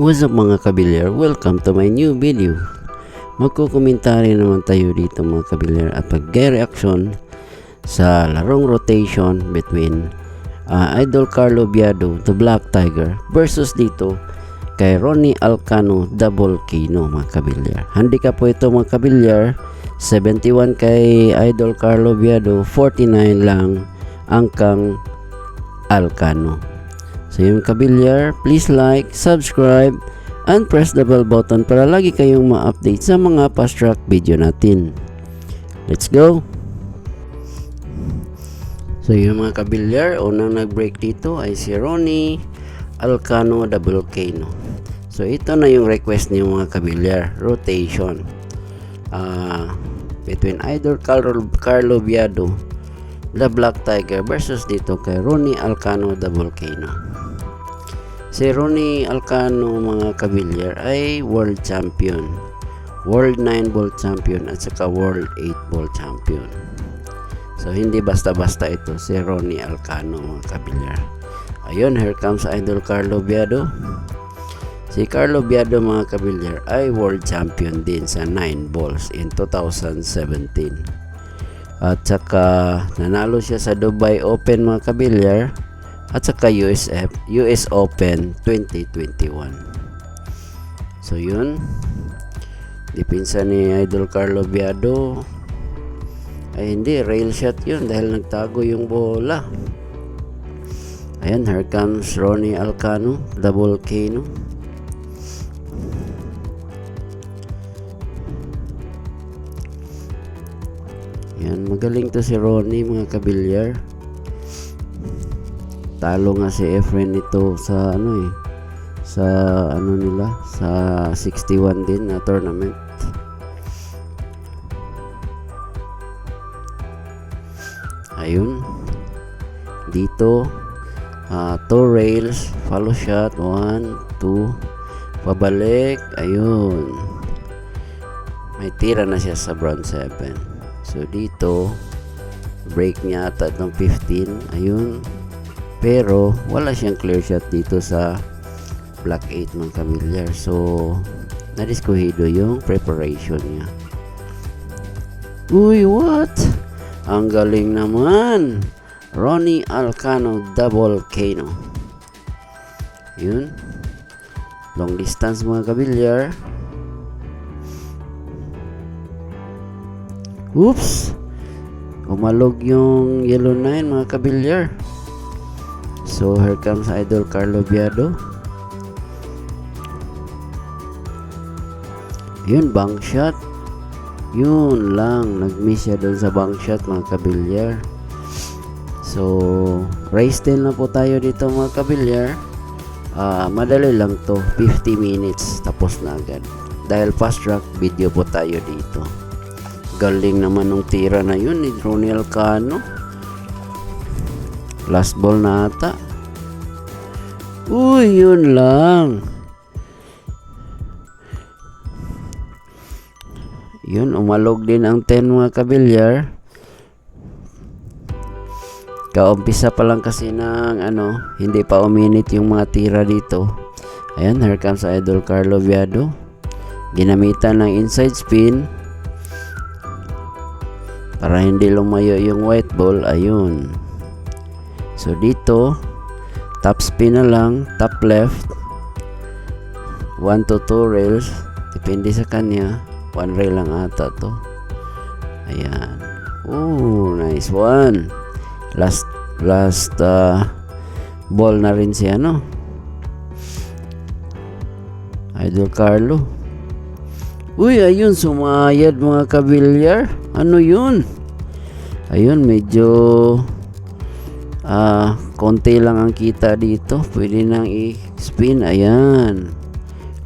What's up mga kabilyar? Welcome to my new video. Magkukomentary naman tayo dito mga kabilyar at mag-reaction sa larong rotation between Idol Carlo Biado, the Black Tiger versus dito kay Ronnie Alcano, the Volcano mga kabilyar. Handicap po ito mga kabilyar, 71 kay Idol Carlo Biado, 49 lang ang kang Alcano. So yung kabilyar, please like, subscribe, and press the bell button para lagi kayong ma-update sa mga fast track video natin. Let's go! So yung mga kabilyar, unang nag-break dito ay si Ronnie Alcano, the Volcano. So ito na yung request niyo mga kabilyar, rotation between Idol Carlo Biado, the Black Tiger versus dito kay Ronnie Alcano, the Volcano. Si Ronnie Alcano mga kabilyar ay world champion, world 9 ball champion at saka world 8 ball champion. So hindi basta-basta ito si Ronnie Alcano mga kabilyar. Ayun, here comes Idol Carlo Biado. Si Carlo Biado mga kabilyar ay world champion din sa 9 balls in 2017. At saka nanalo siya sa Dubai Open mga kabilyar at saka US Open 2021. So yun, dipinsa ni Idol Carlo Biado ay hindi, rail shot yun dahil nagtago yung bola. Ayan, here comes Ronnie Alcano, the Volcano. Yan, magaling to si Ronnie mga kabilyar. Talo nga si Efren nito sa sa 61 din na tournament. Ayun, dito 2 rails, follow shot, 1, 2, pabalik. Ayun, may tira na siya sa brown 7. So dito break niya ata ng 15. Ayun, pero wala siyang clear shot dito sa Black 8 mga kabilyar. So nadiskuhido yung preparation niya. Uy, what? Ang galing naman, Ronnie Alcano, the Volcano. Yun, long distance mga kabilyar. Oops, umalog yung yellow 9 mga kabilyar. So here comes Idol Carlo Biado. Yun, bank shot. Yun lang, nag-miss siya doon sa bank shot mga kabilyar. So race din na po tayo dito mga kabilyar. Madali lang to, 50 minutes tapos na agad dahil fast track video po tayo dito. Galing naman ng tira na yun ni Ronnie Alcano. Last ball na ata. Uy, yun lang. Yun, umalog din ang 10 mga kabilyar. Kaumpisa pa lang kasi ng hindi pa uminit yung mga tira dito. Ayan, here comes Idol Carlo Biado. Ginamitan ng inside spin para hindi lumayo yung white ball. Ayun. So dito, top spin na lang, top left, 1 to 2 rails, depende sa kanya. 1 rail lang ata to. Ayan. Oh, nice one. Last ball na rin si Idol Carlo. Uy, ayun, sumayad mga kabilyar. Ano yun? Ayun, medyo konti lang ang kita dito. Pwede nang i-spin. Ayan.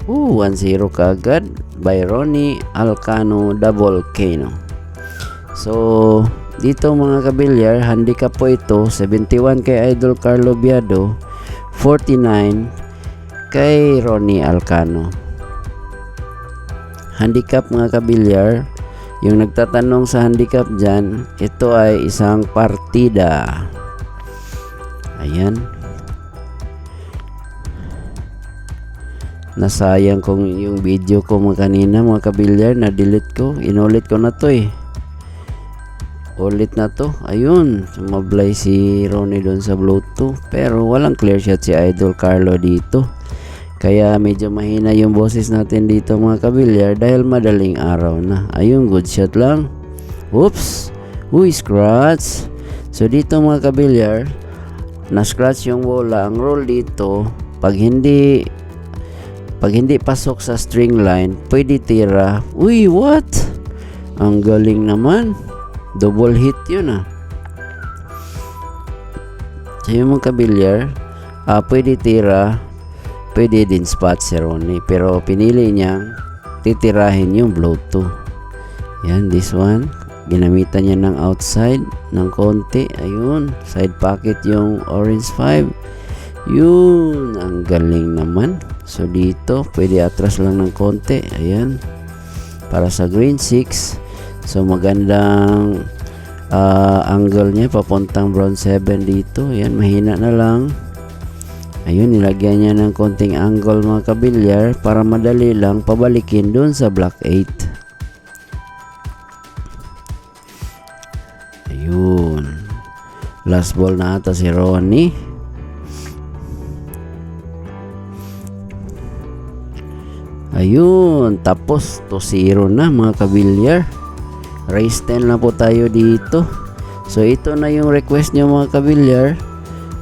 1-0 kagad by Ronnie Alcano, the Volcano. So dito mga kabilyar, handicap po ito, 71 kay Idol Carlo Biado, 49 kay Ronnie Alcano. Handicap mga kabilyar, yung nagtatanong sa handicap dyan, ito ay isang partida. Ayan. Nasayang kong yung video ko kanina mga kabilyar, na delete ko. Inulit ko na to ulit na to. Ayun, sumablay si Ronnie doon sa Bluetooth, pero walang clear shot si Idol Carlo dito, kaya medyo mahina yung boses natin dito mga kabilyar dahil madaling araw na. Ayun, good shot lang. Oops, scratch. So dito mga kabilyar, na scratch yung bola. Ang rule dito, pag hindi pasok sa string line, pwede tira. What? Ang galing naman. Double hit yun So yung mga kabilyar, pwede tira, pwede din spot si Ronnie, pero pinili niyang titirahin yung Bluetooth. Yan, this one. Ginamitan niya ng outside ng konti. Ayun, side pocket yung orange 5. Yun, ang galing naman. So dito, pwede atras lang ng konti. Ayan, para sa green 6. So magandang angle niya papuntang brown 7 dito. Ayan, mahina na lang. Ayun, nilagyan niya ng konting angle mga kabilyar para madali lang pabalikin dun sa black 8. Ayun, last ball na ata si Ronnie. Ayun, tapos 2-0 na mga kabilyar. Race 10 na po tayo dito. So ito na yung request nyo mga kabilyar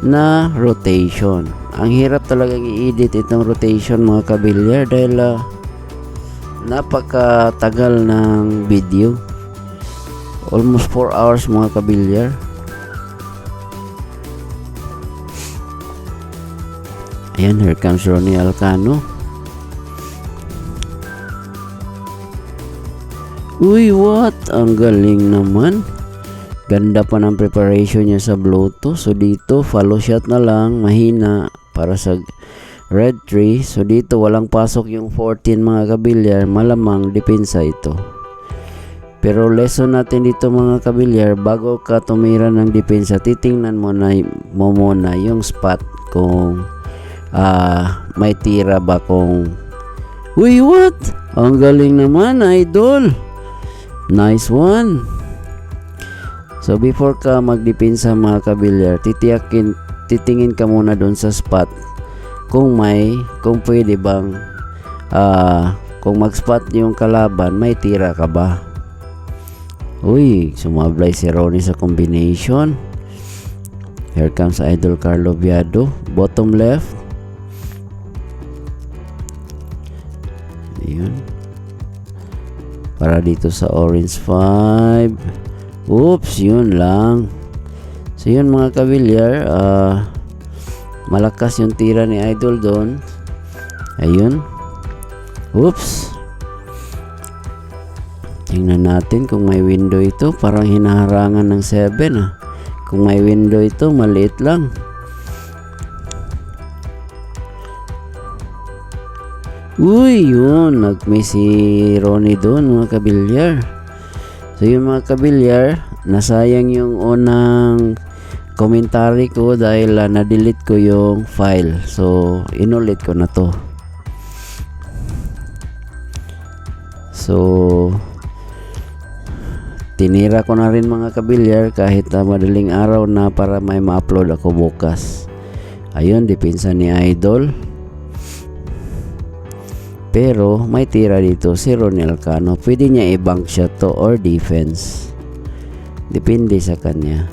na rotation. Ang hirap talagang i-edit itong rotation mga kabilyar dahil napakatagal ng video. Almost 4 hours mga kabilyar. Ayan, here comes Ronnie Alcano. What? Ang galing naman. Ganda pa ng preparation niya sa Bluetooth. So dito, follow shot na lang, mahina para sa red 3. So dito, walang pasok yung 14 mga kabilyar. Malamang depensa ito. Pero lesson natin dito mga kabilyar, bago ka tumira ng depensa, titingnan mo muna yung spot kung may tira ba kung what? Ang galing naman, idol. Nice one. So before ka magdepensa mga kabilyar, titingin ka muna doon sa spot kung pwede bang kung mag-spot yung kalaban, may tira ka ba. Sumablay si Ronnie sa combination. Here comes Idol Carlo Viado, bottom left. Ayun, para dito sa orange 5. Yun lang. So yun mga kabilyar, malakas yung tira ni Idol doon. Ayun. Tingnan natin kung may window ito. Parang hinaharangan ng 7 Kung may window ito, maliit lang. Yun, nag-miss si Ronnie doon mga kabilyar. So yung mga kabilyar, nasayang yung unang commentary ko dahil na-delete ko yung file. So inulit ko na to. So tinira ko na rin mga kabilyar kahit madaling araw na para may ma-upload ako bukas. Ayun, depensa ni Idol. Pero may tira dito si Ronnie Alcano. Pwede niya i-bank shot to or defense. Depende sa kanya.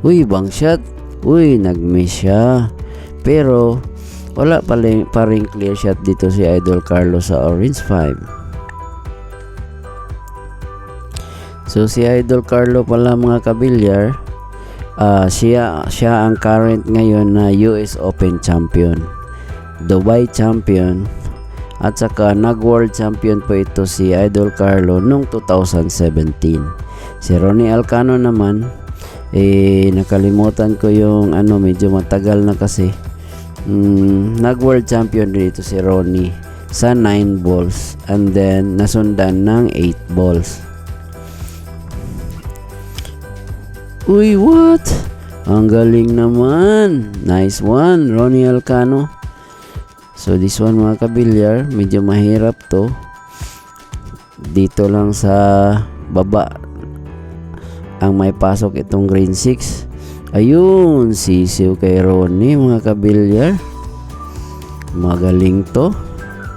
Bank shot. Nag-miss siya. Pero wala pa rin clear shot dito si Idol Carlo sa orange 5. So si Idol Carlo pala mga kabilyar, siya ang current ngayon na US Open champion, Dubai champion, at saka nag-world champion po ito si Idol Carlo noong 2017. Si Ronnie Alcano naman, nakalimutan ko yung medyo matagal na kasi. Nag-world champion dito si Ronnie sa 9 balls and then nasundan ng 8 balls. What? Ang galing naman. Nice one, Ronnie Alcano. So this one mga kabilyar, medyo mahirap to. Dito lang sa baba ang may pasok itong green 6. Ayun, sisiw kay Ronnie mga kabilyar. Magaling to.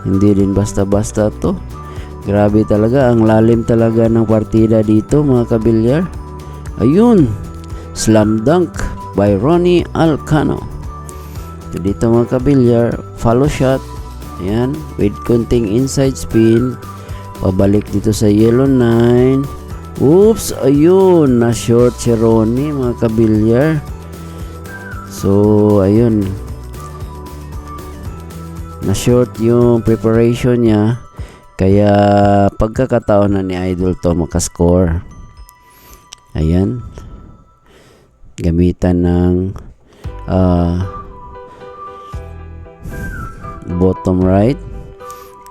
Hindi din basta-basta to. Grabe talaga, ang lalim talaga ng partida dito mga kabilyar. Ayun, slam dunk by Ronnie Alcano. So dito mga kabilyar, follow shot. Ayan, with konting inside spin. Pabalik dito sa yellow 9. Oops, ayun, na short si Ronnie mga kabilyar. So ayun, na short yung preparation niya, kaya pagkakataon na ni Idol to makascore. Ayan, gamitan ng bottom right.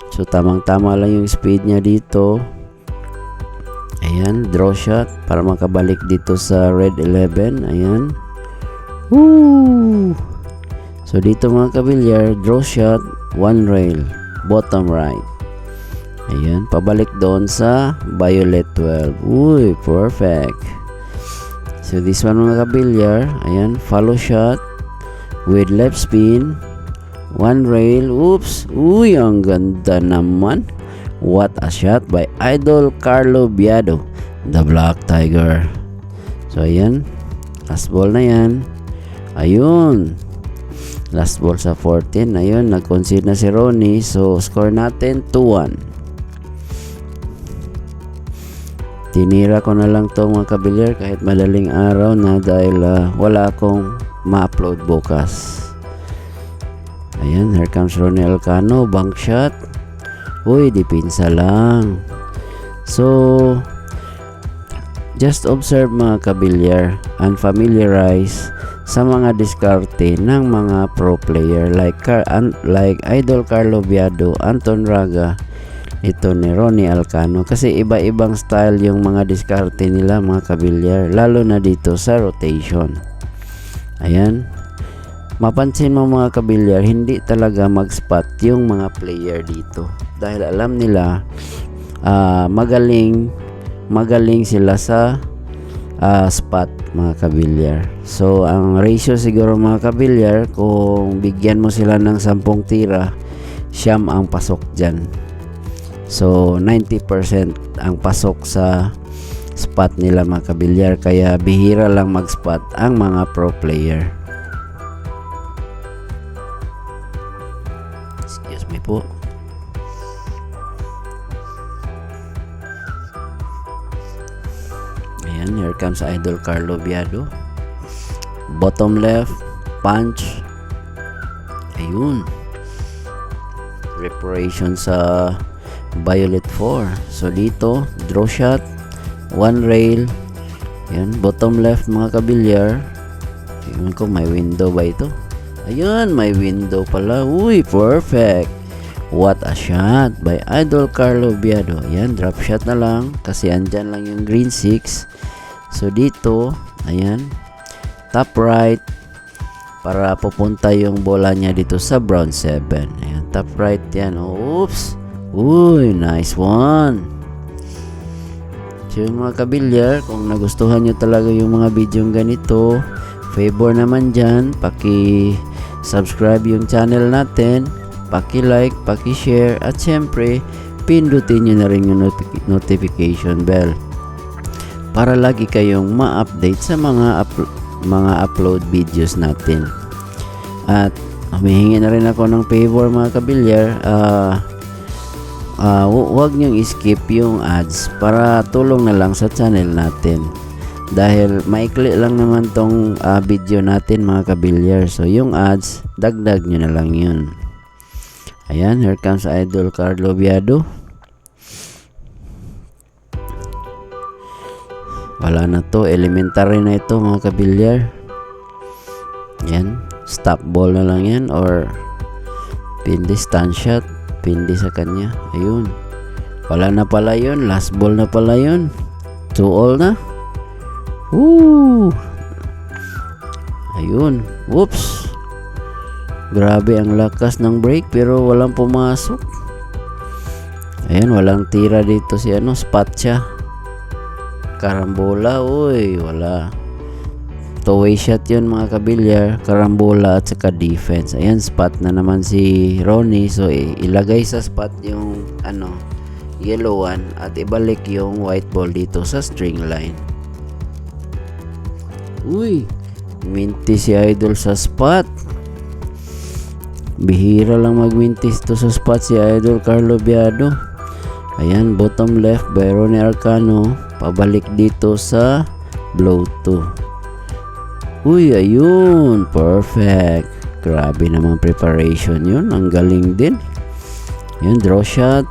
So tamang tama lang yung speed niya dito. Ayan, draw shot para makabalik dito sa red 11. Ayan, woo! So dito mga kabilyar, draw shot, one rail, bottom right. Ayan, pabalik doon sa violet 12. Uy, perfect. So this one mga kabilyar, ayan, follow shot with left spin, one rail. Oops, uy, ang ganda naman. What a shot by Idol Carlo Biado, the Black Tiger. So ayan, last ball na yan. Ayun, last ball sa 14. Ayun, nag-concede na si Ronnie. So score natin 2-1. Tinira ko na lang to mga kabilyar kahit madaling araw na dahil wala akong ma-upload bukas. Ayan, here comes Ronnie Alcano, bank shot. Uy, dipinsa lang. So just observe mga kabilyar and familiarize sa mga diskarte ng mga pro player like Idol Carlo Biado, Anton Raga, ito ni Ronnie Alcano, kasi iba-ibang style yung mga diskarte nila mga kabilyar, lalo na dito sa rotation. Ayan, mapansin mo mga kabilyar, hindi talaga mag-spot yung mga player dito dahil alam nila magaling sila sa spot mga kabilyar. So ang ratio siguro mga kabilyar, kung bigyan mo sila ng 10 tira, siyam ang pasok dyan. So 90% ang pasok sa spot nila mga kabilyar, kaya bihira lang mag-spot ang mga pro player. Excuse me po. Ayan, here comes Idol Carlo Biado. Bottom left, punch. Ayun, preparation sa violet 4. So dito, draw shot, one rail. Ayan, bottom left mga kabilyar. Tingnan ko, may window ba ito? Ayun, may window pala. Uy, perfect. What a shot by Idol Carlo Biado. Ayan, drop shot na lang kasi andyan lang yung green 6. So dito, ayan, top right para pupunta yung bola niya dito sa brown 7. Ayan, top right yan. Oops. Uy, nice one. So yung mga kabilyar, kung nagustuhan nyo talaga yung mga video ganito, favor naman dyan, paki-subscribe yung channel natin, paki-like, paki-share, at syempre, pindutin nyo na rin yung notification bell para lagi kayong ma-update sa mga upload videos natin. At humihingi na rin ako ng favor mga kabilyar, huwag nyong skip yung ads para tulong na lang sa channel natin, dahil maikli lang naman tong video natin mga kabilyar. So yung ads, dagdag nyo na lang yun. Ayan, here comes Idol Carlo Biado. Wala na to, elementary na ito mga kabilyar. Yan, stop ball na lang yan or pindi stand shot, pindi sa kanya. Ayun, wala na pala yun, last ball na pala yun. 2-all na. Woo! Ayun, whoops. Grabe ang lakas ng brake pero walang pumasok. Ayan, walang tira dito si spot siya. Karambola, uy, wala. Two-way shot yun mga kabilyar, karambola at saka defense. Ayan, spot na naman si Ronnie. So, ilagay sa spot yung yellow one at ibalik yung white ball dito sa string line. Uy, minti si Idol sa spot. Bihira lang magmintis to sa spot si Idol Carlo Biado. Ayan, bottom left by Ronnie Alcano. Pabalik dito sa blow 2. Uy, ayun. Perfect. Grabe naman preparation yun. Ang galing din. Yun, draw shot.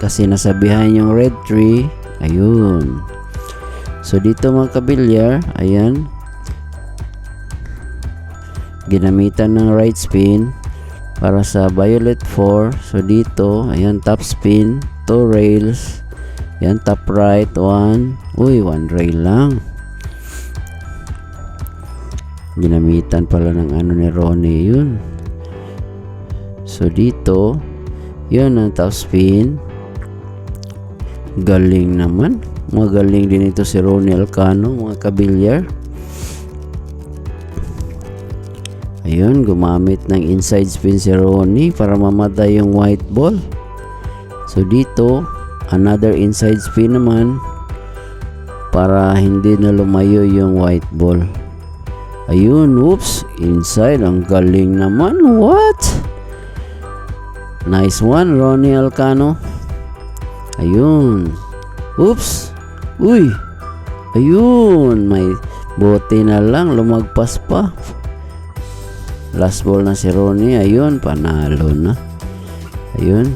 Kasi nasabihan yung red tree. Ayun. So, dito mga kabilyar. Ayan. Ginamitan ng right spin para sa violet 4. So dito, ayan, top spin, 2 rails. Ayan, top right 1. Uy, 1 rail lang. Ginamitan pala ng ni Ronnie yun. So dito, yun ang top spin. Galing naman. Magaling din ito si Ronnie Alcano mga kabilyar. Ayun, gumamit ng inside spin si Ronnie para mamatay yung white ball. So dito, another inside spin naman para hindi na lumayo yung white ball. Ayun, oops, inside. Ang galing naman. What? Nice one, Ronnie Alcano. Ayun. Oops. Uy. Ayun, may bote na lang, lumagpas pa. Last ball na si Ronnie. Ayun, panalo na. Ayun.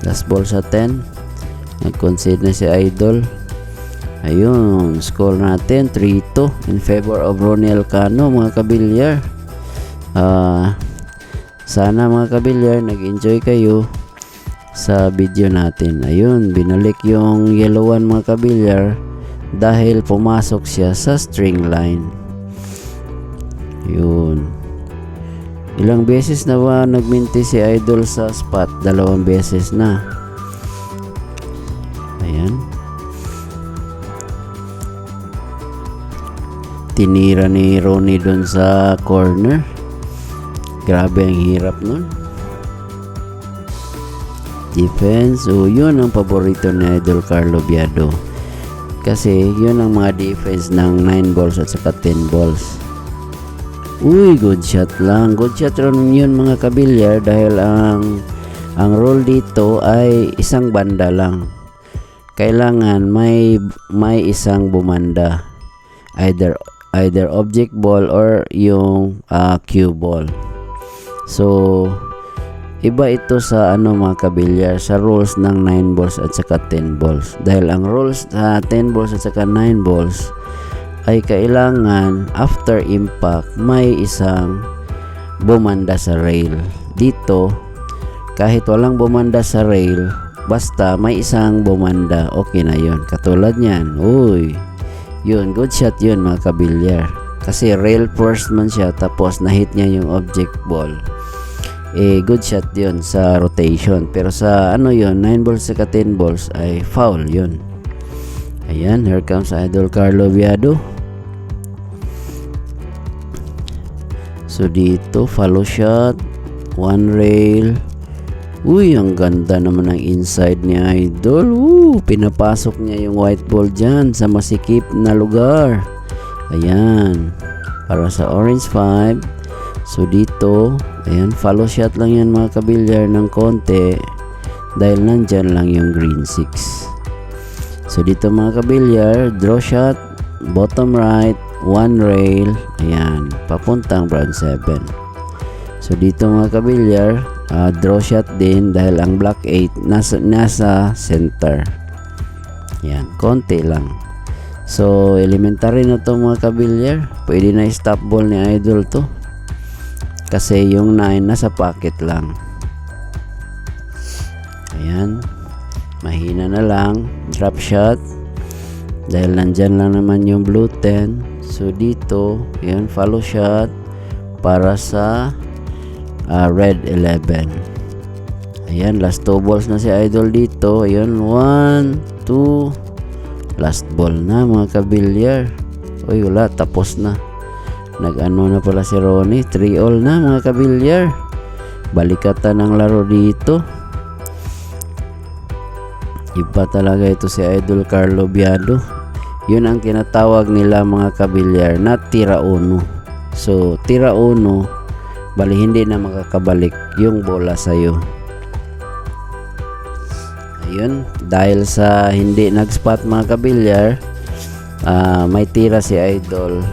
Last ball sa 10. Nag-concede na si Idol. Ayun, score natin 3-2 in favor of Ronnie Alcano mga kabilyar. Sana mga kabilyar nag-enjoy kayo sa video natin. Ayun, binalik yung yellow one mga kabilyar dahil pumasok siya sa string line. Yun. Ilang beses na ba nagminti si Idol sa spot? 2 beses na. Ayan. Tinira ni Ronnie dun sa corner. Grabe ang hirap nun. Defense. So, yun ang paborito ni Idol Carlo Biado. Kasi yun ang mga defense ng 9 balls at saka 10 balls. Uy, good shot lang. Good shot ron yun mga kabilyar dahil ang rule dito ay isang banda lang. Kailangan may isang bumanda. Either object ball or yung cue ball. So, iba ito sa mga kabilyar sa rules ng 9 balls at saka 10 balls. Dahil ang rules sa 10 balls at saka 9 balls ay kailangan after impact may isang bumanda sa rail. Dito, kahit walang bumanda sa rail, basta may isang bumanda, okay na yun. Katulad niyan, uy, yun, good shot yun mga kabilyar. Kasi rail first man siya, tapos na-hit niya yung object ball. Good shot yun sa rotation. Pero sa yun, 9 balls saka 10 balls ay foul yun. Ayan, here comes Idol Carlo Biado. So dito, follow shot, 1 rail. Uy, ang ganda naman ng inside ni Idol. Pinapasok niya yung white ball dyan sa masikip na lugar. Ayan, para sa orange 5. So dito, ayan, follow shot lang yan mga kabilyar ng konti dahil nandyan lang yung green 6. So dito mga kabilyar, draw shot, bottom right, 1 rail, ayan, papuntang brown 7. So dito mga kabilyar, draw shot din dahil ang black 8 nasa center. Ayan, konti lang. So elementary na to mga kabilyar. Pwede na stop ball ni Idol to. Kasi yung 9 nasa pocket lang. Ayan, mahina na lang, drop shot. Dahil nandyan lang naman yung blue 10. So dito, ayan, follow shot, para sa red 11. Ayan, last 2 balls na si Idol dito. Ayun, 1, 2, last ball na mga kabilyar. Uy, wala, tapos na. Nag-ano na pala si Ronnie. 3 all na mga kabilyar. Balikatan ng laro dito. Iba talaga ito si Idol Carlo Biado. Yun ang tinatawag nila mga kabilyar na tira uno. So, tira uno, bali hindi na makakabalik yung bola sa'yo. Ayun, dahil sa hindi nag-spot mga kabilyar, may tira si Idol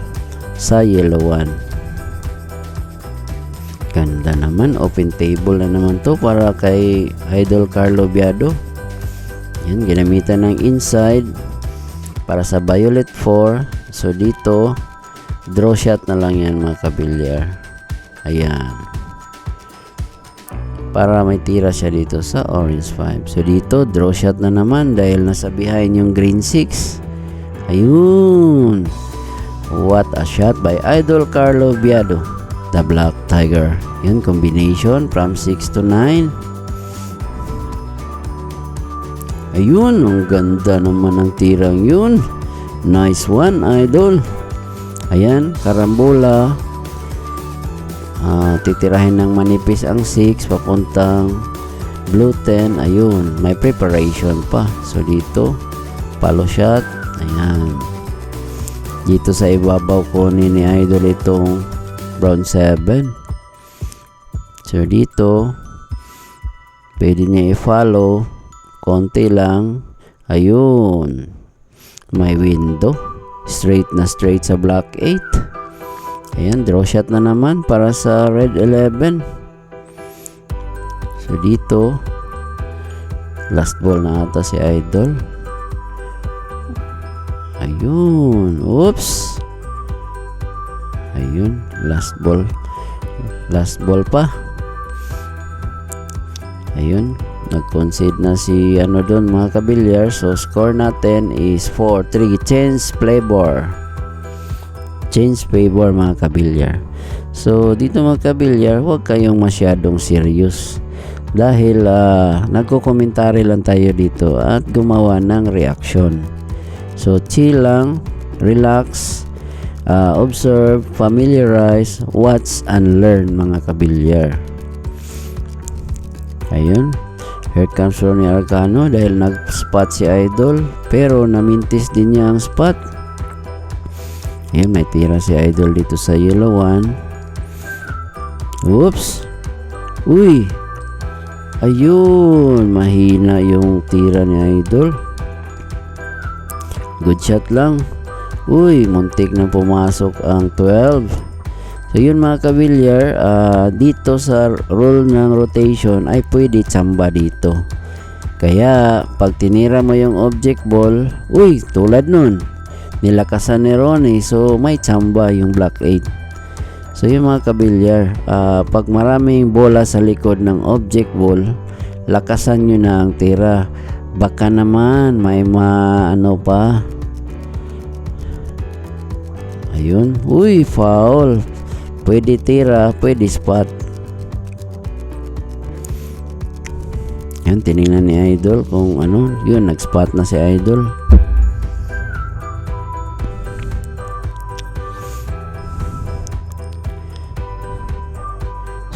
sa yellow 1. Ganda naman, open table na naman to para kay Idol Carlo Biado. Yan, ginamitan ng inside para sa violet 4. So dito, draw shot na lang yan mga kabilyar. Ayan, para may tira siya dito sa orange 5. So dito, draw shot na naman dahil nasa behind yung green 6. Ayun, what a shot by Idol Carlo Biado, the Black Tiger. Yan, combination from 6 to 9. Ayun, ang ganda naman ng tirang yun. Nice one, Idol. Ayan, karambola. Titirahin ng manipis ang 6 papuntang blue 10. Ayun, may preparation pa. So dito, follow shot. Ayan, dito sa ibabaw kunin ni Idol itong brown 7. So dito, pwede niya i-follow konti lang. Ayun, may window, straight na straight sa black 8. Ayan, draw shot na naman para sa red 11. So dito, last ball na ata si Idol. Ayun, oops. Ayun, last ball pa. Ayun, nag-concede na si ano doon mga kabilyar. So score natin is 4-3. Change favor mga kabilyar. So dito mga kabilyar, huwag kayong masyadong serious dahil nagko-commentary lang tayo dito at gumawa ng reaction. So chill lang, relax, observe, familiarize, watch and learn mga kabilyar. Ayun, here comes Ronnie Alcano dahil nag-spot si Idol pero namintis din niya ang spot. Ayun, may tira si Idol dito sa yellow 1. Oops. Uy, ayun, mahina yung tira ni Idol. Good shot lang. Uy, muntik na pumasok ang 12. So yun mga kabilyar, dito sa rule ng rotation ay pwede tsamba dito. Kaya pag tinira mo yung object ball, uy, tulad nun, nilakasan ni Ronnie, so may tsamba yung black 8. So yun mga kabilyar, pag maraming bola sa likod ng object ball, lakasan nyo na ang tira. Baka naman may ano pa. Ayun, uy, foul. Pwede tira, pwede spot. Yan, tinignan ni Idol kung ano, yun, nag-spot na si Idol.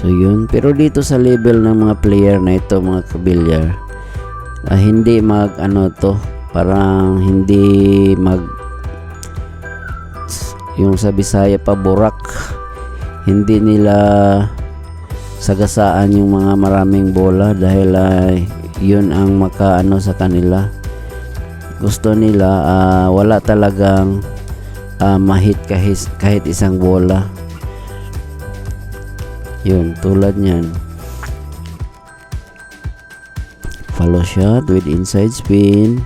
So yun, pero dito sa level ng mga player na ito mga kabilyar, hindi mag ano to, parang hindi mag yung sa Bisaya pa burak, hindi nila sagasaan yung mga maraming bola dahil yun ang makaano sa kanila. Gusto nila wala talagang mahit kahit isang bola. Yun, tulad nyan, follow shot with inside spin.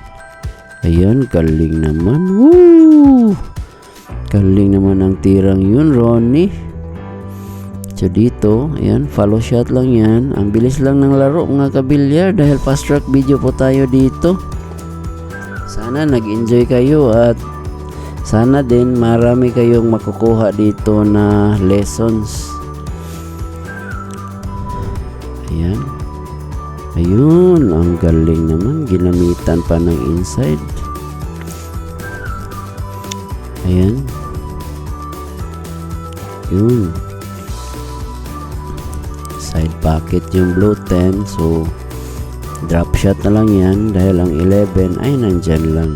Ayun, galing naman. Woo! Galing naman ang tirang yun, Ronnie. So dito, ayan, follow shot lang yan. Ang bilis lang ng laro mga kabilyar dahil fast track video po tayo dito. Sana nag-enjoy kayo at sana din marami kayong makukuha dito na lessons. Ayan. Ayun, ang galing naman. Ginamitan pa ng inside. Ayan. Yun. Side pocket yung blue 10. So, drop shot na lang yan dahil ang 11 ay nandyan lang.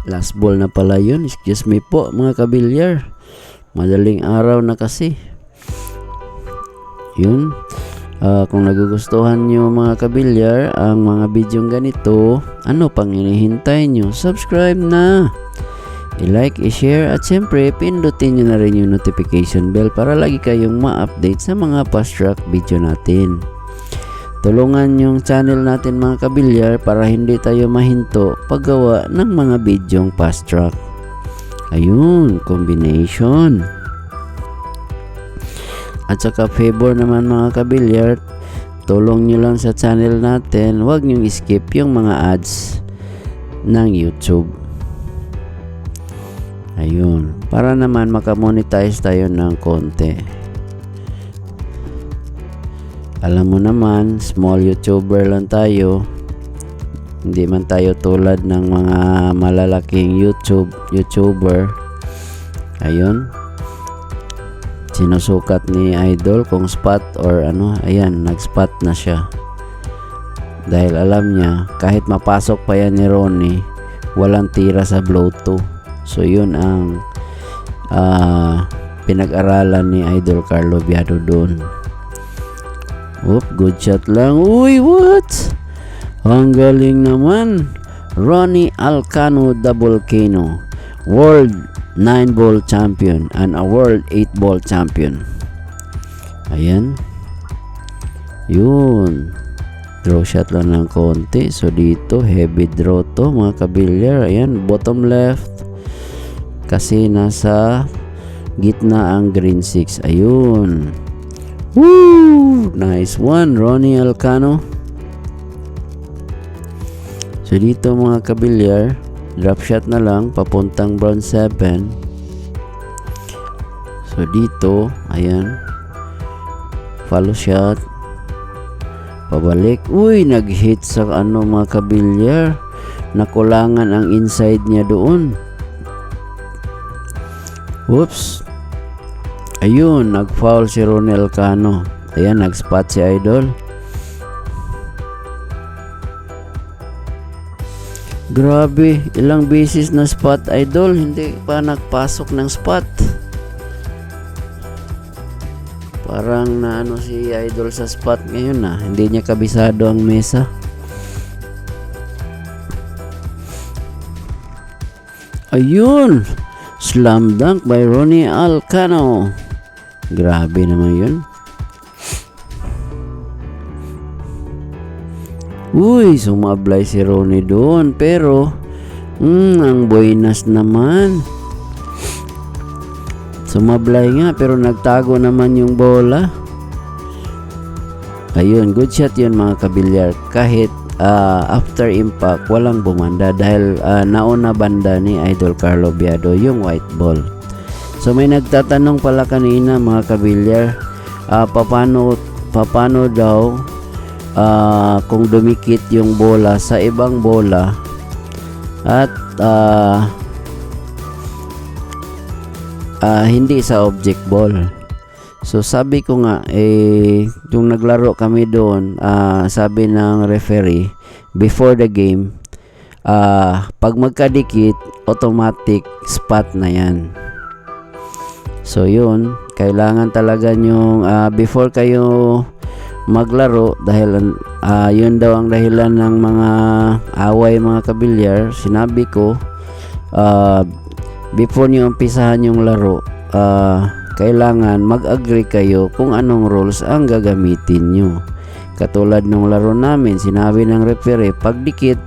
Last ball na pala yun. Excuse me po mga kabilyar. Madaling araw na kasi. Yun. Kung nagugustuhan nyo mga kabilyar ang mga bidyong ganito, ano pang hinihintay nyo? Subscribe na. I-like, i-share at syempre pindutin nyo na rin yung notification bell para lagi kayong ma-update sa mga fast track video natin. Tulungan yung channel natin mga kabilyar para hindi tayo mahinto paggawa ng mga bidyong fast track. Ayun, combination. At saka favor naman mga kabilyar, tulong nyo lang sa channel natin, huwag nyo skip yung mga ads ng YouTube. Ayun, para naman makamonetize tayo ng konti. Alam mo naman, small YouTuber lang tayo. Hindi man tayo tulad ng mga malalaking YouTuber. Ayun. Sinusukat ni Idol kung spot or ano. Ayan, nag-spot na siya. Dahil alam niya, kahit mapasok pa yan ni Ronnie, walang tira sa blow 2. So yun ang pinag-aralan ni Idol Carlo Viado doon. Good shot lang. Uy, what? Ang galing naman. Ronnie Alcano the Volcano, World 9-ball champion and a World 8-ball champion. Ayan. Yun. Draw shot lang ng konti. So dito, heavy draw to mga kabilyar. Ayan, bottom left. Kasi nasa gitna ang green 6. Ayun. Woo! Nice one, Ronnie Alcano. So dito mga kabilyar, drop shot na lang papuntang brown 7. So dito, ayan. Follow shot. Pabalik. Uy, nag-hit sa ano mga kabilyar. Nakulangan ang inside niya doon. Whoops. Ayun, nag-foul si Ronnie Alcano. Ayan, nag-spot si Idol. Grabe, ilang beses na spot Idol, hindi pa nagpasok ng spot. Parang naano si Idol sa spot ngayon na, hindi niya kabisado ang mesa. Ayun, slam dunk by Ronnie Alcano. Grabe naman yun. Uy, sumablay si Ronnie doon. Pero, ang buenas naman. Sumablay nga, pero nagtago naman yung bola. Ayun, good shot yun mga kabilyar. Kahit after impact, walang bumanda. Dahil nauna banda ni Idol Carlo Viado yung white ball. So may nagtatanong pala kanina mga kabilyar, paano daw kung dumikit yung bola sa ibang bola at hindi sa object ball. So sabi ko nga, yung naglaro kami doon, sabi ng referee before the game, pag magkadikit, automatic spot na yan. So yun, kailangan talaga nyong before kayo maglaro, dahil yun daw ang dahilan ng mga away mga kabilyar. Sinabi ko, before nyo umpisahan yung laro, kailangan mag-agree kayo kung anong rules ang gagamitin nyo. Katulad nung laro namin, sinabi ng referee, pag dikit,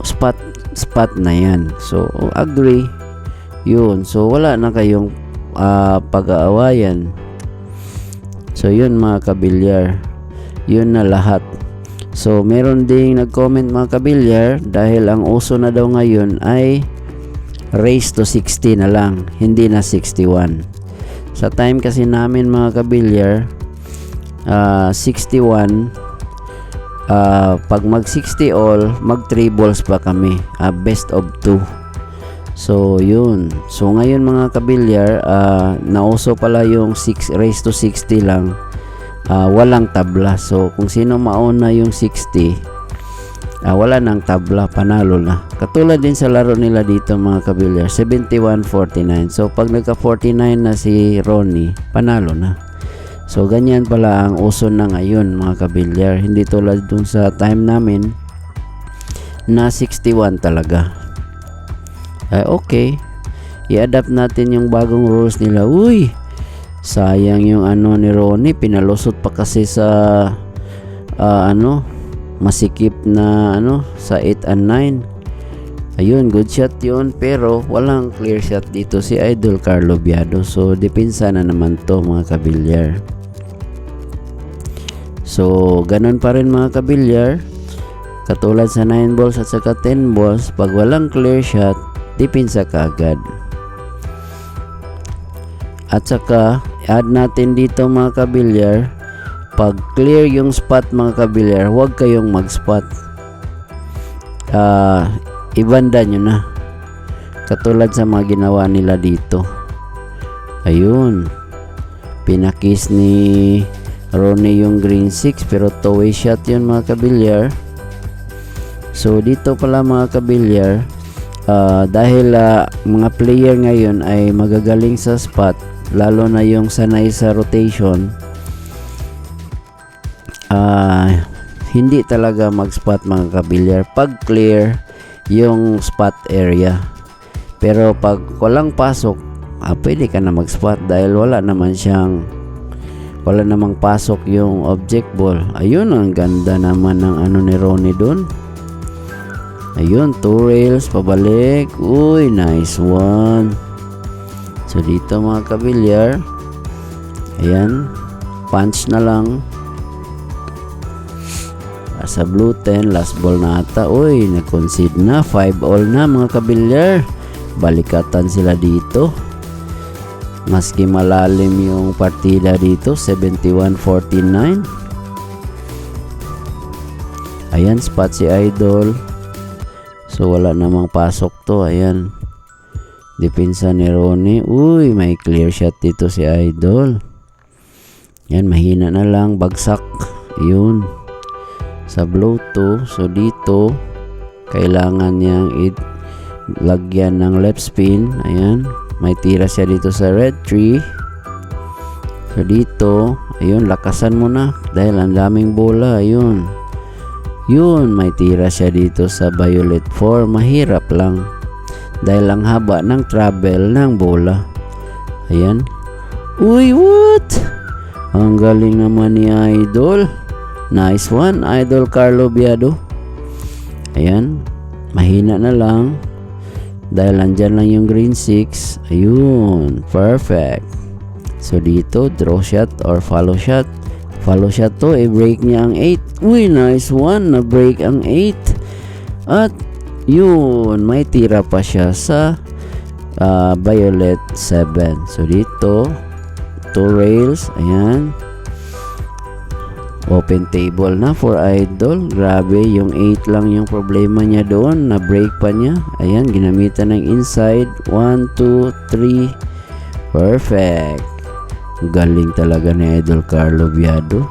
spot na yan. So agree. Yun, so wala na kayong pag-aawayan. So yun mga kabilyar, yun na lahat. So meron ding nag-comment mga kabilyar, dahil ang uso na daw ngayon ay raise to 60 na lang, hindi na 61. Sa time kasi namin mga kabilyar, 61. Pag mag 60 all, mag 3 balls pa kami, best of 2. So yun, so ngayon mga kabilyar, nauso pala yung 6 raised to 60 lang, walang tabla. So kung sino mauna yung 60, wala nang tabla, panalo na. Katulad din sa laro nila dito mga kabilyar, 71-49. So pag nagka 49 na si Ronnie, panalo na. So ganyan pala ang uso na ngayon mga kabilyar, hindi tulad dun sa time namin na 61 talaga. Okay, i-adapt natin yung bagong rules nila. Uy, sayang yung ano ni Ronnie, pinalusot pa kasi sa masikip na sa 8 and 9. Ayun, good shot yun, pero walang clear shot dito si Idol Carlo Biado. So depensa na naman to mga kabilyar. So ganun pa rin mga kabilyar, katulad sa 9 balls at saka 10 balls, pag walang clear shot, depensa ka agad. At saka add natin dito mga kabilyar, pag clear yung spot mga kabilyar, huwag kayong mag-spot, ibanda nyo na, katulad sa mga ginawa nila dito. Ayun, pinakis ni Ronnie yung green 6, pero two-way shot yun mga kabilyar. So dito pala mga kabilyar, dahil mga player ngayon ay magagaling sa spot, lalo na yung sanay sa rotation, hindi talaga mag-spot mga kabilyar pag clear yung spot area. Pero pag walang pasok, pwede ka na mag-spot dahil wala namang pasok yung object ball. Ayun, ang ganda naman ng ni Ronnie dun. Ayun, 2 rails pabalik. Uy, nice one. So dito mga kabilyar, ayan, punch na lang. Sa blue 10, last ball na ata. Uy, nag-concede na, 5 all na mga kabilyar. Balikatan sila dito. Maski malalim yung partida dito, 71-49. Ayan, spot si Idol. So wala namang pasok to. Ayan, depensa ni Ronnie. Uy, may clear shot dito si Idol. Yan, mahina na lang, bagsak. Yun, sa blow 2. So dito kailangan niyang lagyan ng left spin. Ayan, may tira siya dito sa red 3. So dito, ayun, lakasan mo na dahil ang daming bola. Ayun, yun, may tira siya dito sa violet 4. Mahirap lang dahil ang haba ng travel ng bola. Ayan, uy, what? Ang galing naman ni Idol. Nice one, Idol Carlo Biado. Ayan, mahina na lang dahil andyan lang yung green 6. Ayun, perfect. So dito, draw shot or follow shot. Follow shot to, i-break niya ang 8. Uy, nice one, na-break ang 8. At yun, may tira pa siya sa violet 7. So dito, 2 rails. Ayan, open table na for Idol. Grabe, yung 8 lang yung problema niya doon, na-break pa niya. Ayan, ginamitan ng inside, 1, 2, 3. Perfect. Galing talaga ni Idol Carlo Biado.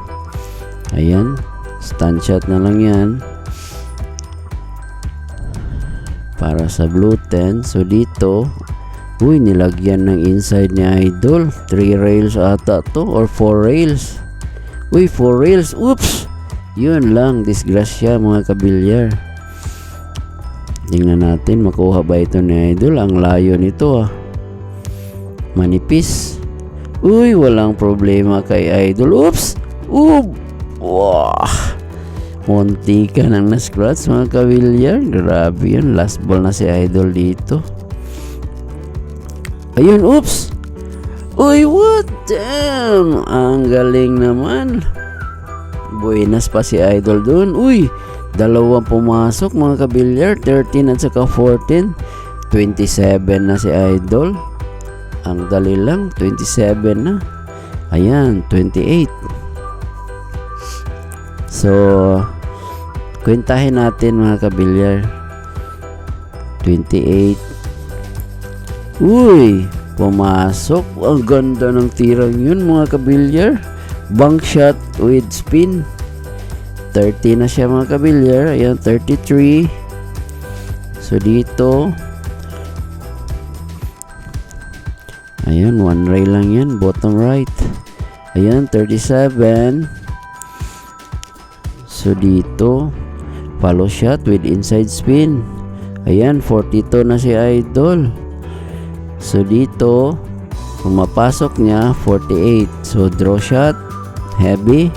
Ayan, stand shot na lang yan para sa blue 10. So dito, uy, nilagyan ng inside ni Idol. 3 rails ata to or 4 rails. Uy, 4 rails. Oops, yun lang, disgrasya mga kabilyar. Tingnan natin, makuha ba ito ni Idol? Ang layo nito manipis. Uy, walang problema kay Idol. Oops! Wow! Munti ka nang na-scratch mga kabilyar. Grabe yun. Last ball na si Idol dito. Ayun, oops! Uy, what? Damn! Ang galing naman. Buenas pa si Idol dun. Uy, dalawang pumasok mga kabilyar. 13 at saka 14. 27 na si Idol. Ang dali lang, 27 na. Ayan, 28. So, kwentahin natin mga kabilyar. 28. Uy, pumasok. Ang ganda ng tirang yun mga kabilyar. Bank shot with spin. 30 na siya mga kabilyar. Ayan, 33. So, dito. Ayan, one rail lang yan. Bottom right. Ayan, 37. So, dito. Follow shot with inside spin. Ayan, 42 na si Idol. So, dito. Pumapasok niya, 48. So, draw shot. Heavy.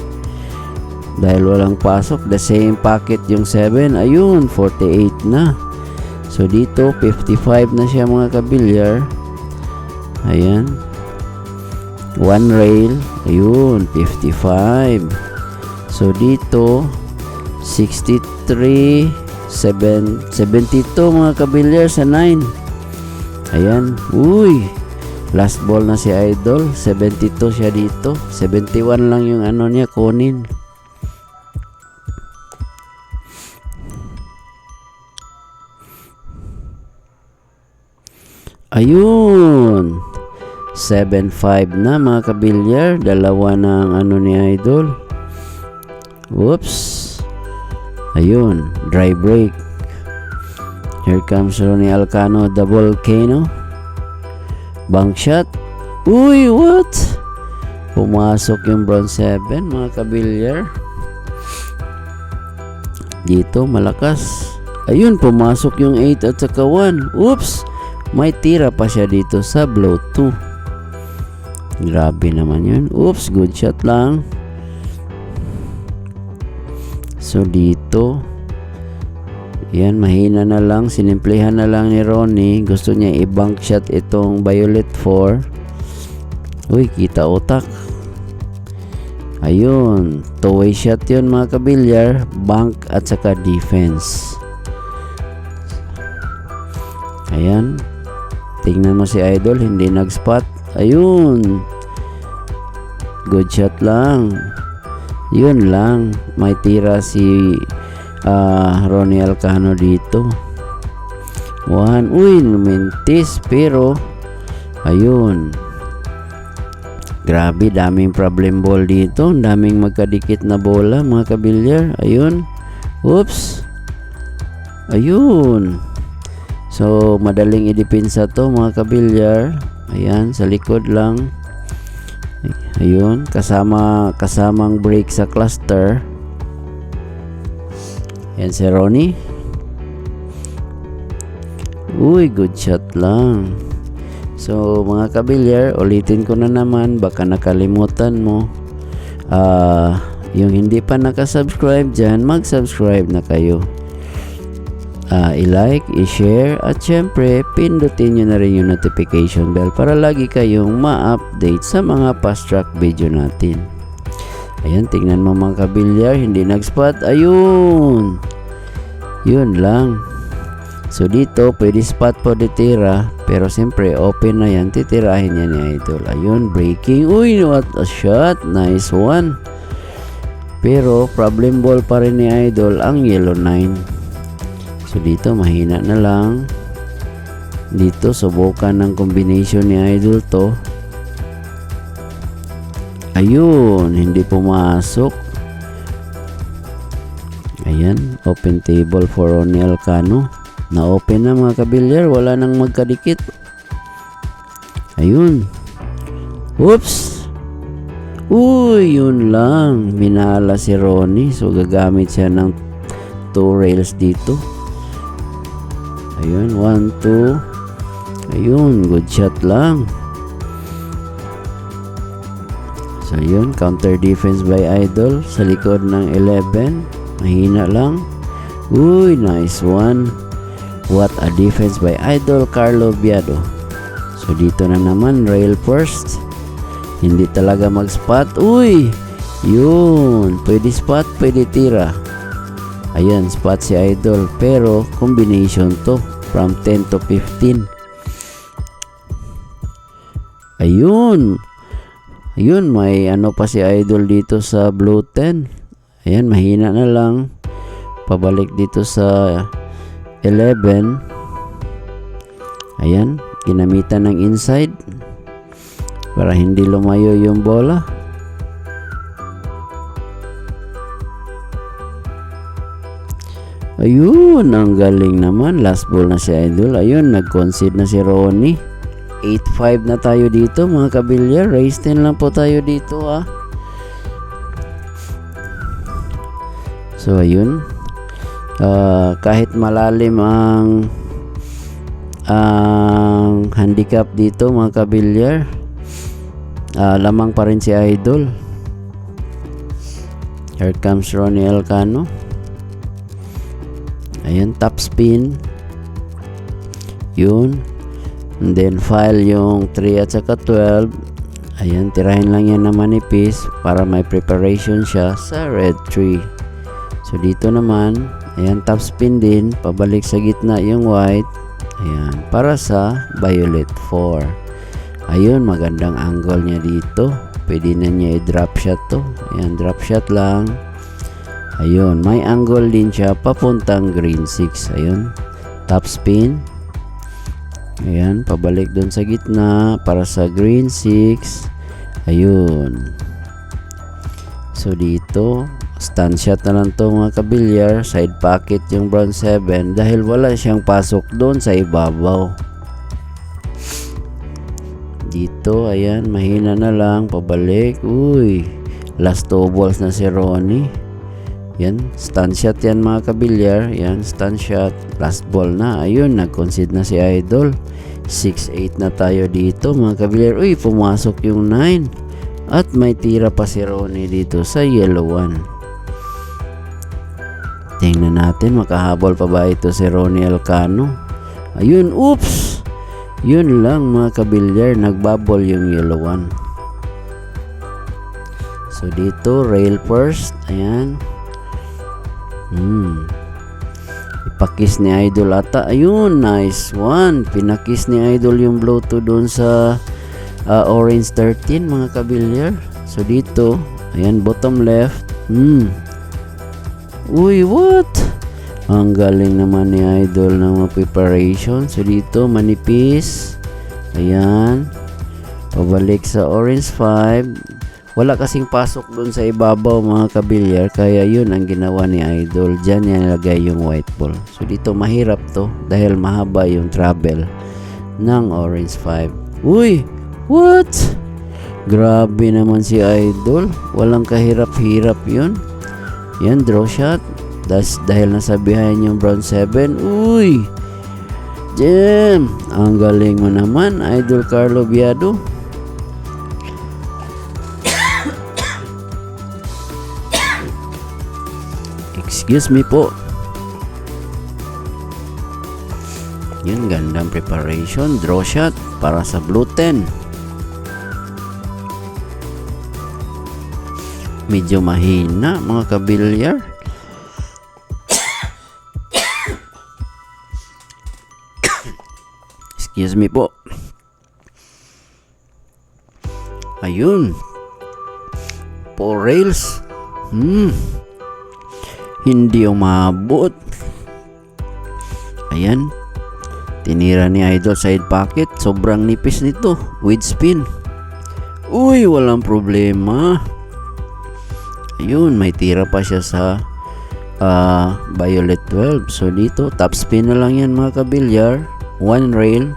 Dahil walang pasok. The same packet yung 7. Ayun, 48 na. So, dito, 55 na siya mga kabilyar. Ayan. One rail. Ayun, 55. So, dito, 63, 72 mga kabilyar sa 9. Ayan. Uy. Last ball na si Idol. 72 siya dito. 71 lang yung ano niya, kunin. Ayun. 7-5 na mga kabilyar. Dalawa ng ano ni Idol. Whoops. Ayun. Dry break. Here comes Ronnie Alcano, the volcano. Bank shot. Uy, what? Pumasok yung bronze 7 mga kabilyar. Dito malakas. Ayun, pumasok yung 8 at saka 1. Oops. May tira pa siya dito sa blow 2. Grabe naman yun. Oops, good shot lang. So dito, yan, mahina na lang. Sinimplihan na lang ni Ronnie. Gusto niya i-bank shot itong violet 4. Uy, kita utak. Ayun, two-way shot yun mga kabilyar. Bank at saka defense. Ayan. Tingnan mo si Idol, hindi nag-spot. Ayun. Good shot lang. Yun lang. May tira si Ronnie Alcano dito. 1. Uy, lumintis. Pero, ayun. Grabe, daming problem ball dito. Daming magkadikit na bola, mga kabilyar. Ayun. Oops. Ayun. So, madaling i-depensa to mga kabilyar. Ayan, sa likod lang. Ayun, kasamang break sa cluster. Ayan si Ronnie. Uy, good shot lang. So, mga kabilyar, ulitin ko na naman. Baka nakalimutan mo. Yung hindi pa nakasubscribe dyan, mag-subscribe na kayo. I-like, i-share, at syempre, pindutin nyo na rin yung notification bell para lagi kayong ma-update sa mga fast track video natin. Ayan, tingnan mo mga kabilyar, hindi nag-spot. Ayun! Yun lang. So, dito, pwede spot po ditira, pero syempre, open na yan, titirahin yan ni Idol. Ayun, breaking. Uy, what a shot! Nice one! Pero, problem ball pa rin ni Idol ang yellow 9. So dito mahina na lang. Dito subukan ng combination ni Idol to. Ayun, hindi pumasok. Ayan, open table for Ronnie Alcano. Na open na mga kabilyar, wala nang magkadikit. Ayun. Oops. Uy, yun lang. Minala si Ronnie. So gagamit siya ng 2 rails dito. Ayun, 1, 2. Ayun, good shot lang. So, ayun, counter defense by Idol sa likod ng 11. Mahina lang. Uy, nice one. What a defense by Idol Carlo Biado. So, dito na naman, rail first. Hindi talaga mag-spot. Uy, yun. Pwede spot, pwede tira. Ayan, spot si Idol. Pero, combination to. From 10 to 15. Ayun. Ayun, may ano pa si Idol dito sa Blue 10. Ayan, mahina na lang. Pabalik dito sa 11. Ayan, ginamitan ng inside para hindi lumayo yung bola. Ayun, ang galing naman. Last ball na si Idol. Ayun, nag-concede na si Ronnie. 8-5 na tayo dito mga kabilyar. Race 10 lang po tayo dito So ayun, kahit malalim ang handicap dito mga kabilyar, lamang pa rin si Idol. Here comes Ronnie Alcano. Ayan, top spin. Yun. And then file yung 3 at saka 12. Ayan, tirahin lang yan na manipis para may preparation siya sa red 3. So dito naman, ayan, top spin din. Pabalik sa gitna yung white. Ayan, para sa violet 4. Ayun, magandang angle niya dito. Pwede na niya i-drop shot to. Ayan, drop shot lang. Ayun, may angle din siya papuntang green 6. Ayun, top spin. Ayan, pabalik doon sa gitna para sa green 6. Ayun. So dito, stand shot na lang to mga kabilyar. Side pocket yung brown 7 dahil wala siyang pasok doon sa ibabaw. Dito, ayan, mahina na lang. Pabalik. Uy, last 2 balls na si Ronnie. Yan, stand shot yan mga kabilyar. Yan, stand shot. Last ball na. Ayun, nag-concede na si Idol. 6-8 na tayo dito mga kabilyar. Uy, pumasok yung 9. At may tira pa si Ronnie dito sa yellow 1. Tingnan natin, makahabol pa ba ito si Ronnie Alcano? Ayun, oops! Yun lang mga kabilyar, nagbabol yung yellow 1. So dito, rail first. Ayan. Ipakis ni Idol ata. Ayun, nice one. Pinakis ni Idol yung blow to doon sa orange 13 mga kabilyar. So dito, ayan, bottom left. Uy, what? Ang galing naman ni Idol ng preparation. So dito, manipis. Ayan. Pabalik sa orange 5. Wala kasing pasok doon sa ibabaw mga kabilyar, kaya yun ang ginawa ni Idol. Diyan niya nilagay yung white ball. So dito mahirap to dahil mahaba yung travel ng orange 5. Uy, what? Grabe naman si Idol. Walang kahirap-hirap yun. Yan, draw shot. Dahil nasabihan yung brown 7. Uy, jam. Ang galing mo naman, Idol Carlo Biado. Excuse me po. Yun, gandang preparation. Draw shot para sa blue 10. Medyo mahina mga kabilyar. Excuse me po. Ayun. 4 rails. Hindi umabot. Ayan, tinira ni Idol side pocket. Sobrang nipis nito with spin. Uy, walang problema. Ayun, may tira pa siya sa violet 12. So dito, top spin na lang yan mga kabilyar. 1 rail.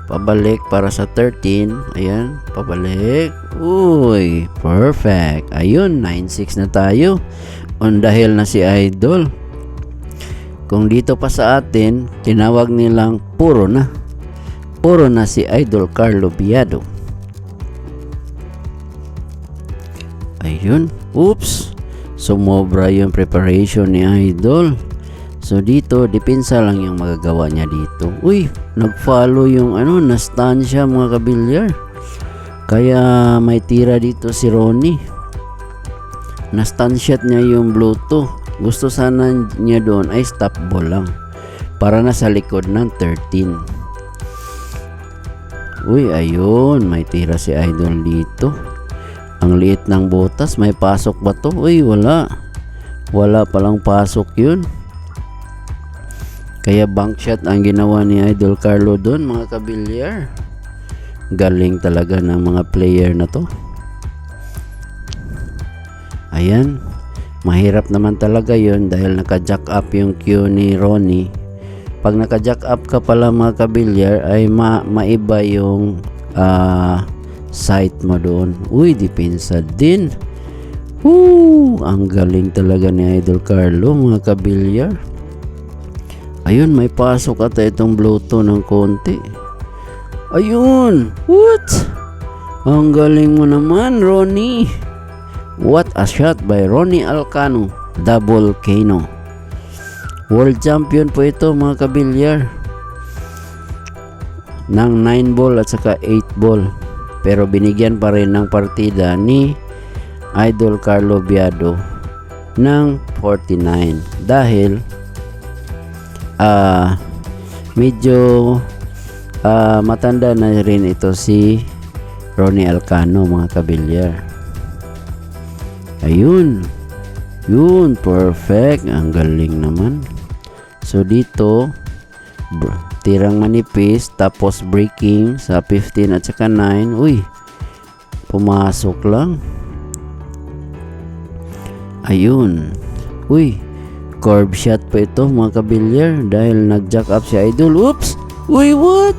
Pabalik para sa 13. Ayan, pabalik. Uy, perfect. Ayun, 9-6 na tayo. Dahil na si Idol. Kung dito pa sa atin, tinawag nilang puro na. Puro na si Idol Carlo Biado. Ayun, oops. Sumobra yung preparation ni Idol. So dito, depensa lang yung magagawa niya dito. Uy, nag-follow yung na-stun siya mga kabilyar. Kaya may tira dito si Ronnie. Na-stun shot niya yung blue 2. Gusto sana niya doon ay stop ball lang. Para nasa likod ng 13. Uy, ayun. May tira si Idol dito. Ang liit ng butas. May pasok ba to? Uy, wala. Wala palang pasok yun. Kaya bank shot ang ginawa ni Idol Carlo doon, mga kabilyar. Galing talaga ng mga player na to. Ayan. Mahirap naman talaga yun dahil naka-jack up yung cue ni Ronnie. Pag naka-jack up ka pala, mga kabilyar, ay maiba yung sight mo doon. Uy, depensa din. Woo! Ang galing talaga ni Idol Carlo, mga kabilyar. Ayun, may pasok ata itong Bluto ng konti. Ayun! What? Ang galing mo naman, Ronnie. What a shot by Ronnie Alcano, the Volcano. World champion po ito, mga kabilyar. Ng 9 ball at saka 8 ball. Pero binigyan pa rin ng partida ni Idol Carlo Biado ng 49 dahil medyo matanda na rin ito si Ronnie Alcano, mga kabilyar. Ayun, yun, perfect. Ang galing naman. So dito tirang manipis tapos breaking sa 15 at saka 9. Uy, pumasok lang. Ayun. Uy, curve shot pa ito, mga kabilyar, dahil nag-jack up si Idol. Oops! Uy, what?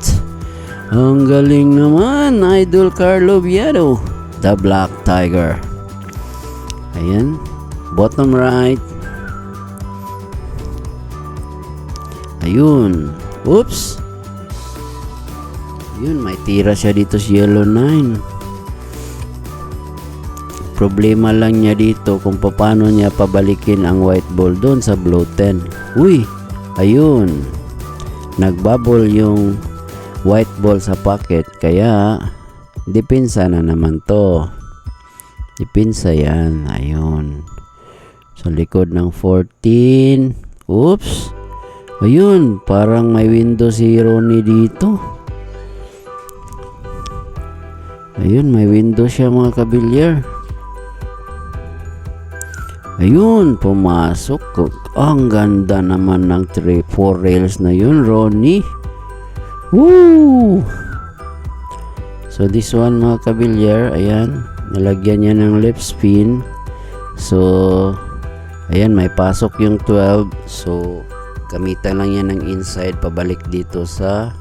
Ang galing naman, Idol Carlo Biado, the Black Tiger. Ayan, bottom right. Ayun. Oops. Yun, may tira siya dito sa yellow 9. Problema lang niya dito kung paano niya pabalikin ang white ball doon sa blue 10. Uy, ayun. Nagbubble yung white ball sa pocket, kaya depensa na naman to. Depensa yan. Ayun. Sa likod ng 14. Oops. Ayun. Parang may window si Ronnie dito. Ayun. May window siya, mga kabilyar. Ayun. Pumasok. Ang ganda naman ng 4 rails na yun, Ronnie. Woo! So this one, mga kabilyar. Ayan. Nalagyan niya ng left spin. So ayan, may pasok yung 12. So gamitan lang yan ng inside pabalik dito sa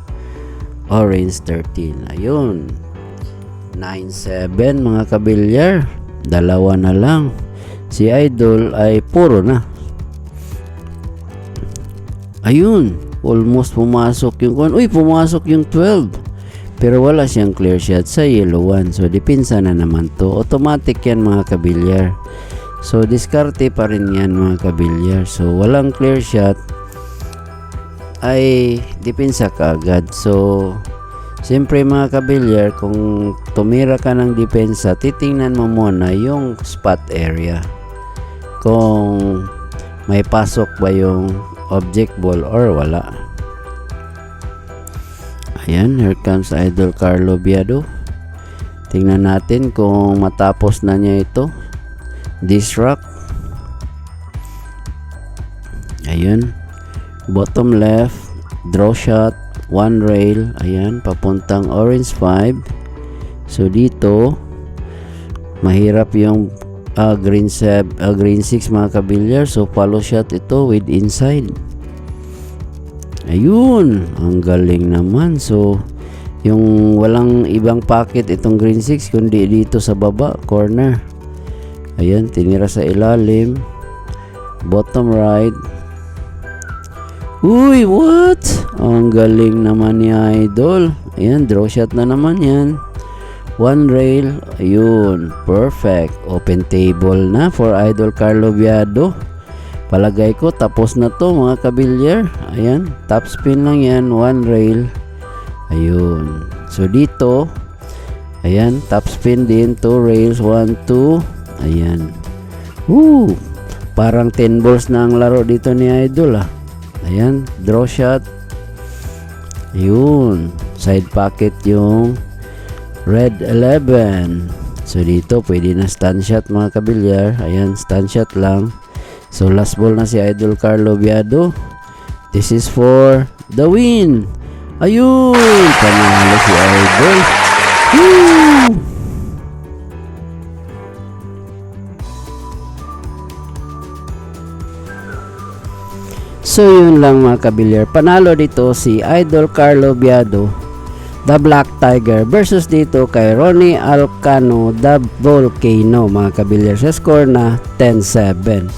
orange 13. Ayun, 9-7, mga kabilyar. Dalawa na lang. Si Idol ay puro na. Ayun, almost pumasok yung uy, pumasok yung 12. Pero wala siyang clear shot sa yellow 1. So, depensa na naman to. Automatic yan, mga kabilyar. So, diskarte pa rin yan, mga kabilyar. So, walang clear shot ay depensa ka agad. So, siyempre, mga kabilyar, kung tumira ka ng depensa, titingnan mo muna yung spot area. Kung may pasok ba yung object ball or wala. Ayan, here comes Idol Carlo Biado. Tingnan natin kung matapos na niya ito. This rock. Ayun. Bottom left. Draw shot. 1 rail. Ayan, papuntang orange 5. So, dito, mahirap yung green 6, mga kabilyar. So, follow shot ito with inside. Ayun, ang galing naman. So, yung walang ibang pocket itong green 6 kundi dito sa baba, corner. Ayan, tinira sa ilalim. Bottom right. Uy, what? Ang galing naman ni Idol. Ayan, draw shot na naman yan. 1 rail. Ayun, perfect. Open table na for Idol Carlo Biado. Palagay ko tapos na to, mga kabilyar. Ayan, top spin lang yan, 1 rail. Ayun. So dito, ayan, top spin din, 2 rails, 1, 2. Ayan. Woo! Parang 10 balls na ang laro dito ni Idol, ah. Ayan, draw shot. Ayun. side pocket yung red 11. So dito pwede na stand shot mga kabilyar. Ayan, stand shot lang. So last ball na si Idol Carlo Viado. This is for the win. Ayun, panalo si Idol. Woo! So yun lang mga kabilyar, panalo dito si Idol Carlo Viado, the Black Tiger, versus dito kay Ronnie Alcano, the Volcano mga kabilyar, sa score na 10-7.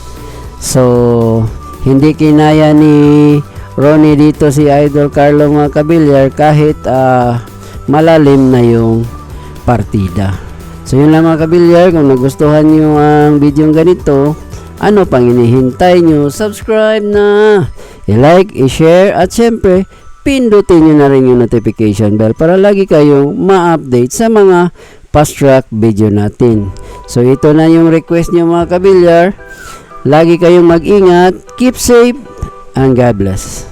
So hindi kinaya ni Ronnie dito si Idol Carlo mga kabilyar kahit malalim na yung partida. So yun lang mga kabilyar, kung nagustuhan nyo ang video ganito, ano pang inihintay nyo? Subscribe na, i-like, i-share, at syempre pindutin nyo na rin yung notification bell para lagi kayong ma-update sa mga fast track video natin. So ito na yung request nyo mga kabilyar. Lagi kayong mag-ingat, keep safe, and God bless.